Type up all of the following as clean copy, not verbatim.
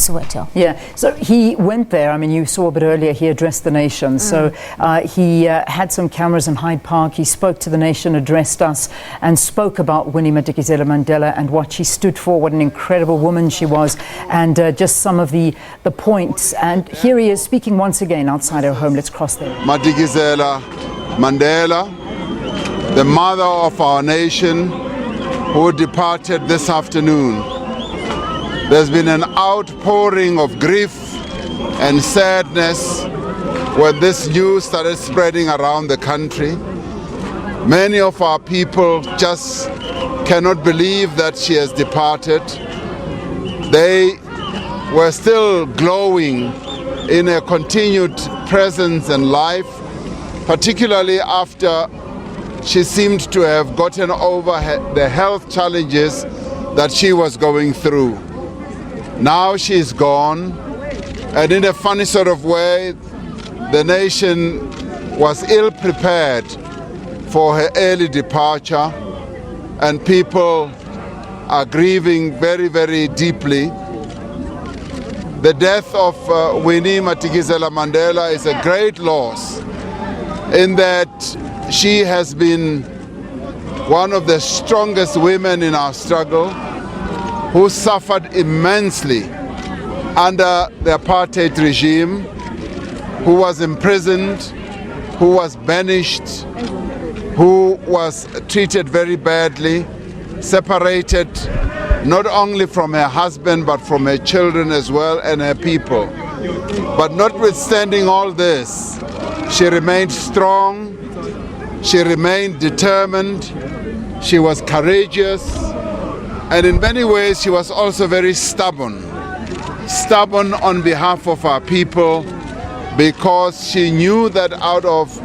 Soweto. Yeah, so he went there. I mean, you saw a bit earlier, he addressed the nation. So he had some cameras in Hyde Park. He spoke to the nation, addressed us, and spoke about Winnie Mandela and what she stood for, what an incredible woman she was, and just some of the points. And here he is speaking once again outside our home. Let's cross there. Mandela, the mother of our nation, who departed this afternoon. There's been an outpouring of grief and sadness when this news started spreading around the country. Many of our people just cannot believe that she has departed. They were still glowing in her continued presence and life, particularly after she seemed to have gotten over the health challenges that she was going through. Now she's gone, and in a funny sort of way, the nation was ill prepared for her early departure, and people are grieving very, very deeply. The death of Winnie Mandela is a great loss, in that she has been one of the strongest women in our struggle, who suffered immensely under the apartheid regime, who was imprisoned, who was banished, who was treated very badly, separated not only from her husband but from her children as well and her people. But notwithstanding all this, she remained strong, she remained determined, she was courageous, and in many ways, she was also very stubborn. Stubborn on behalf of our people, because she knew that out of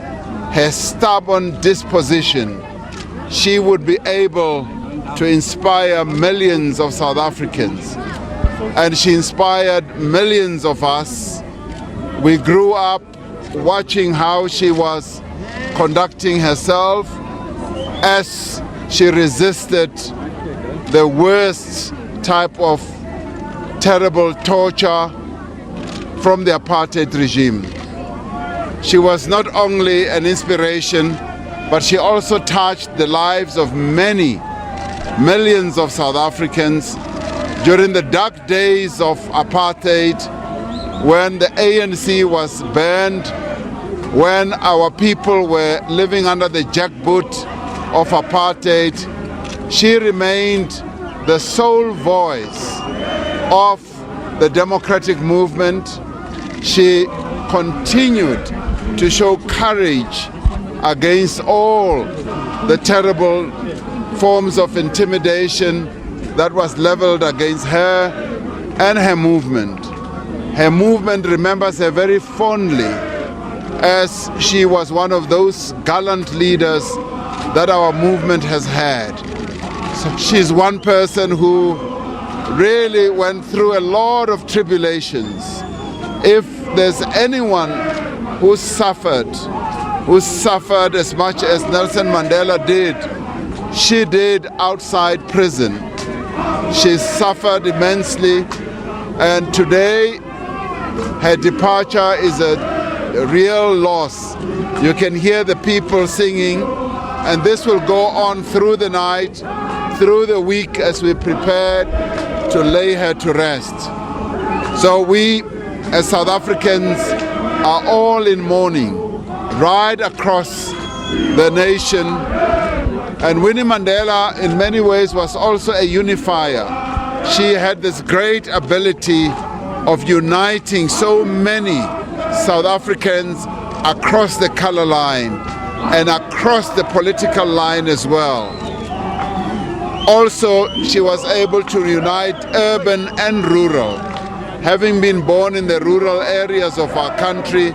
her stubborn disposition, she would be able to inspire millions of South Africans. And she inspired millions of us. We grew up watching how she was conducting herself as she resisted the worst type of terrible torture from the apartheid regime. She was not only an inspiration, but she also touched the lives of millions of South Africans during the dark days of apartheid, when the ANC was banned, when our people were living under the jackboot of apartheid. She remained the sole voice of the democratic movement. She continued to show courage against all the terrible forms of intimidation that was leveled against her and her movement. Her movement remembers her very fondly, as she was one of those gallant leaders that our movement has had. So she's one person who really went through a lot of tribulations. If there's anyone who suffered as much as Nelson Mandela did, she did outside prison. She suffered immensely, and today her departure is a real loss. You can hear the people singing, and this will go on through the night, through the week, as we prepare to lay her to rest. So we, as South Africans, are all in mourning right across the nation. And Winnie Mandela, in many ways, was also a unifier. She had this great ability of uniting so many South Africans across the color line and across the political line as well. Also, she was able to unite urban and rural. Having been born in the rural areas of our country,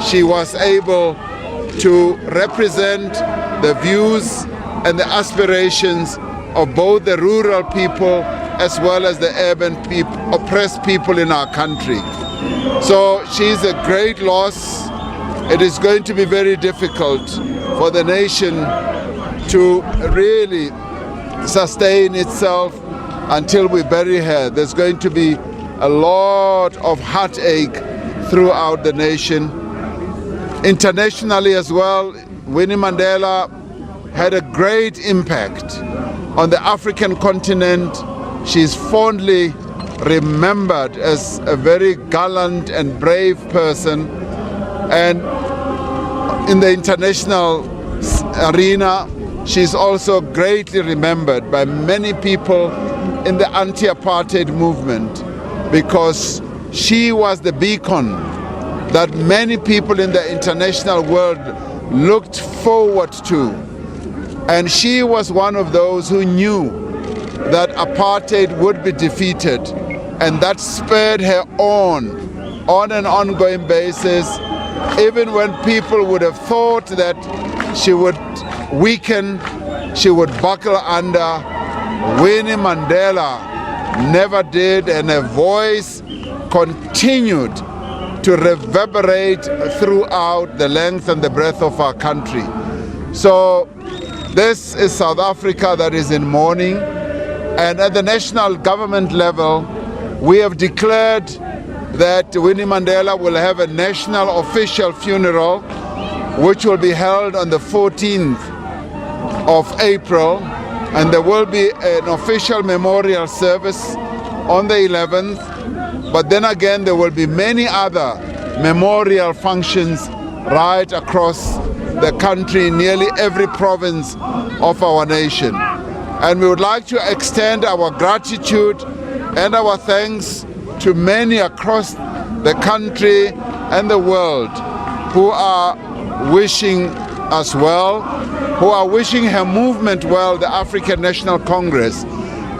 she was able to represent the views and the aspirations of both the rural people as well as the urban people, oppressed people in our country. So she's a great loss. It is going to be very difficult for the nation to really sustain itself until we bury her. There's going to be a lot of heartache throughout the nation. Internationally as well, Winnie Mandela had a great impact on the African continent. She's fondly remembered as a very gallant and brave person. And in the international arena, she's also greatly remembered by many people in the anti-apartheid movement, because she was the beacon that many people in the international world looked forward to. And she was one of those who knew that apartheid would be defeated, and that spurred her on an ongoing basis, even when people would have thought that she would weaken, she would buckle under. Winnie Mandela never did, and her voice continued to reverberate throughout the length and the breadth of our country. So this is South Africa that is in mourning, and at the national government level, we have declared that Winnie Mandela will have a national official funeral, which will be held on the 14th of April, and there will be an official memorial service on the 11th, but then again there will be many other memorial functions right across the country, nearly every province of our nation. And we would like to extend our gratitude and our thanks to many across the country and the world who are wishing us well, who are wishing her movement well, the African National Congress,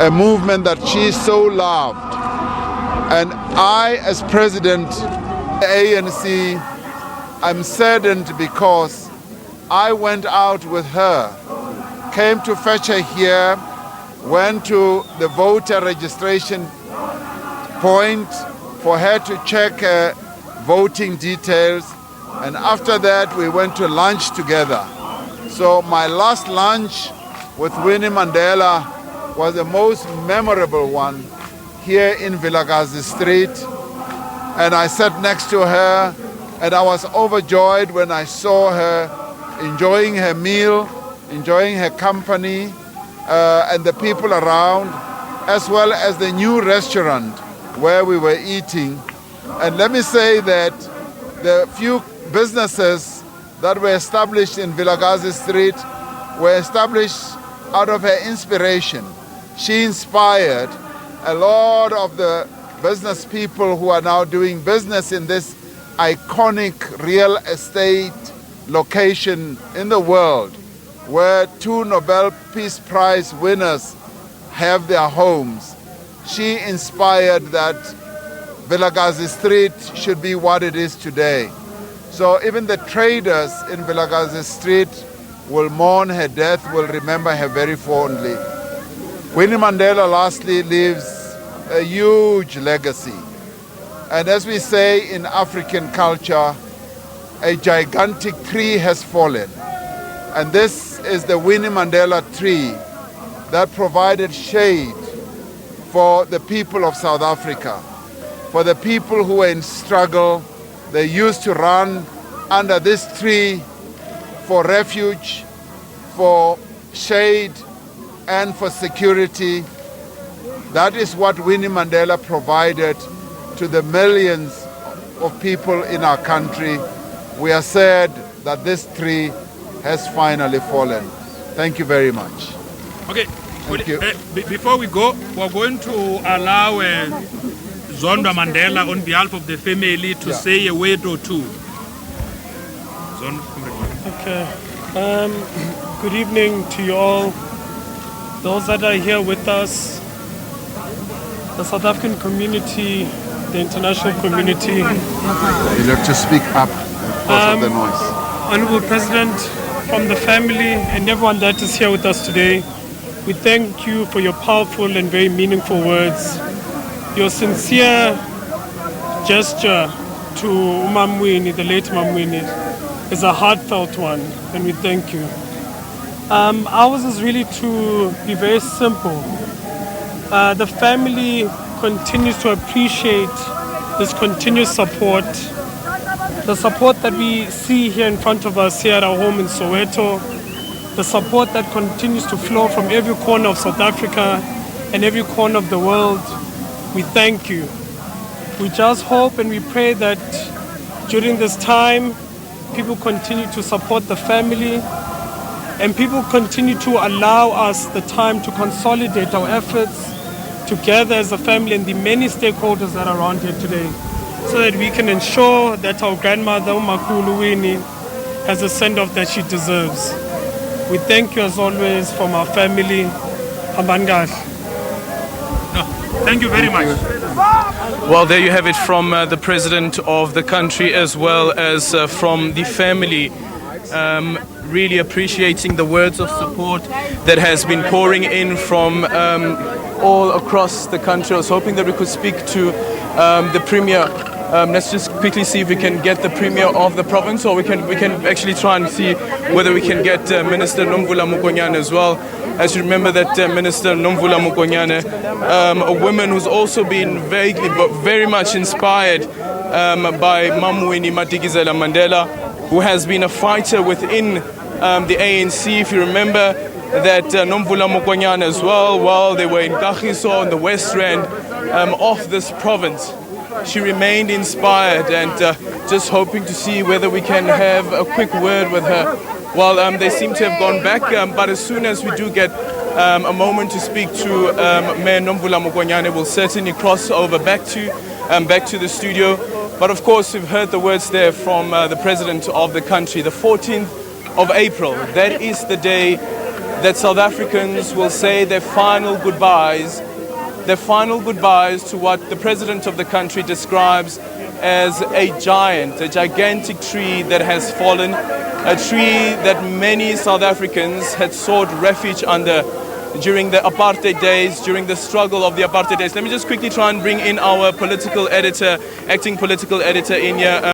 a movement that she so loved. And I, as president of the ANC, I'm saddened because I went out with her, came to fetch her here, went to the voter registration point for her to check her voting details, and after that we went to lunch together. So my last lunch with Winnie Mandela was the most memorable one here in Vilakazi Street, and I sat next to her and I was overjoyed when I saw her enjoying her meal, enjoying her company, and the people around, as well as the new restaurant where we were eating. And let me say that the few businesses that were established in Vilakazi Street were established out of her inspiration. She inspired a lot of the business people who are now doing business in this iconic real estate location in the world, where 2 Nobel Peace Prize winners have their homes. She inspired that Vilakazi Street should be what it is today. So even the traders in Vilakazi Street will mourn her death, will remember her very fondly. Winnie Mandela, lastly, leaves a huge legacy. And as we say in African culture, a gigantic tree has fallen. And this is the Winnie Mandela tree that provided shade for the people of South Africa, for the people who were in struggle. They used to run under this tree for refuge, for shade, and for security. That is what Winnie Mandela provided to the millions of people in our country. We are sad that this tree has finally fallen. Thank you very much. Okay, Thank you. Before we go, we're going to allow Zonda Mandela on behalf of the family to say a word or two. Okay. Good evening to you all. Those that are here with us, the South African community, the international community. You have to speak up because of the noise. Honorable President, from the family and everyone that is here with us today, we thank you for your powerful and very meaningful words. Your sincere gesture to Winnie, the late Winnie, is a heartfelt one, and we thank you. Ours is really to be very simple. The family continues to appreciate this continuous support, the support that we see here in front of us here at our home in Soweto, the support that continues to flow from every corner of South Africa and every corner of the world. We thank you. We just hope and we pray that during this time, people continue to support the family and people continue to allow us the time to consolidate our efforts together as a family and the many stakeholders that are around here today, so that we can ensure that our grandmother, Umakulu Winnie, has the send-off that she deserves. We thank you as always from our family. Habangash. No, thank you very much. Well, there you have it from the president of the country as well as from the family. Really appreciating the words of support that has been pouring in from all across the country. I was hoping that we could speak to the Premier. Let's just quickly see if we can get the Premier of the province, or we can actually try and see whether we can get Minister Nomvula Mokonyane as well. As you remember that Minister Nomvula Mokonyane, a woman who's also been vaguely but very much inspired by Winnie Mandela, who has been a fighter within the ANC. If you remember that Nomvula Mokonyane as well, while they were in Kagiso in the West Rand of this province, she remained inspired, and just hoping to see whether we can have a quick word with her. Well, they seem to have gone back, but as soon as we do get a moment to speak to Mayor Nomvula Mokonyane, we'll certainly cross over back to the studio. But of course, we've heard the words there from the president of the country. The 14th of April, that is the day that South Africans will say their final goodbyes to what the president of the country describes as a gigantic tree that has fallen, a tree that many South Africans had sought refuge under during the apartheid days, during the struggle of the apartheid days. Let me just quickly try and bring in our political editor, acting political editor in here.